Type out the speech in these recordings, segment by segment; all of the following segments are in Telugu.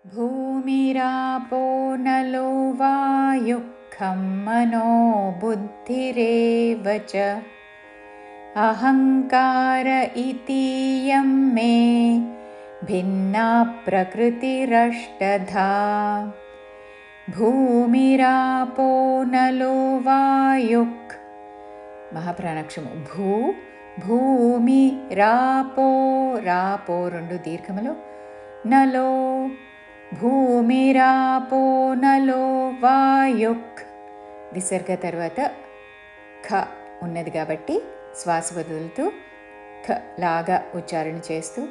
भूमिरापो नलो वायुः खं मनो बुद्धिरेव च अहङ्कार इतीयं मे भिन्ना प्रकृतिरष्टधा। भूमिरापो नलो वायुः महाप्राणाक्षरము భూమి రాపో రాపో రెండు దీర్ఘములు నలో భూమిరాపో నలో వాయుక్ విసర్గ తర్వాత ఖ ఉన్నది కాబట్టి శ్వాస వదులుతూ ఖ లాగా ఉచ్చారణ చేస్తూ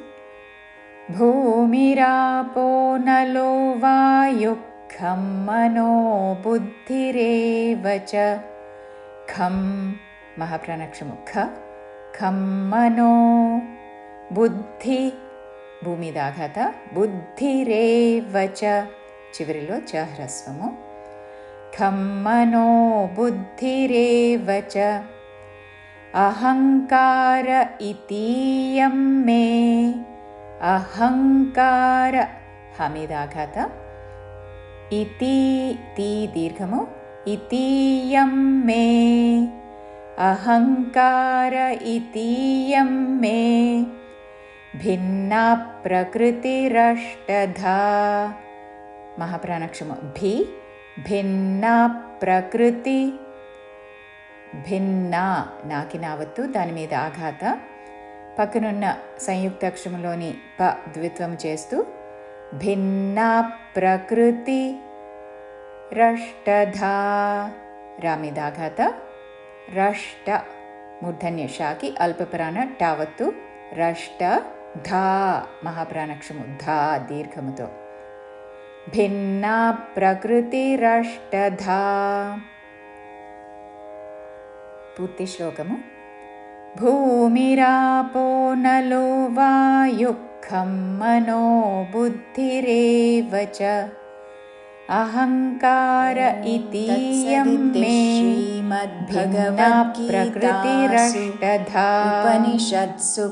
భూమిరాపో నలో వాయుక్ ఖం మనో బుద్ధిరేవ చ ఖం మహాప్రాణాక్షరము ఖ ఖం మనో బుద్ధి భూమి దాఘాత బుద్ధిరేవ చ చివరిలో చ హ్రస్వము ఖం మనో బుద్ధిరేవ చ అహంకార ఇతీయం మే అహంకార హమిదాఘాత ఇతి తీ దీర్ఘము ఇతీయం మే అహంకార ఇతీయం మే భిన్నా ప్రకృతిరష్టధా మహాప్రాణాక్షరము భి భిన్నా ప్రకృతి భిన్నా నాకి నావత్తు దాని మీద ఆఘాత పక్కనున్న సంయుక్తాక్షరంలోని ప ద్విత్వం చేస్తూ భిన్నా ప్రకృతి రష్టధా రా మీద ఆఘాత రష్ట మూర్ధన్య షాకి అల్పప్రాణ టావత్తు రష్ట ధా మహాప్రాణాక్షరము ధా దీర్ఘముతో భిన్నా ప్రకృతిరష్టధా. పూర్తి శ్లోకము భూమిరాపో నలో వాయుః ఖం మనో బుద్ధిరేవ చ అహంకార ఇతీయం మే భిన్నా ప్రకృతిరష్టధా. ఉపనిషత్సు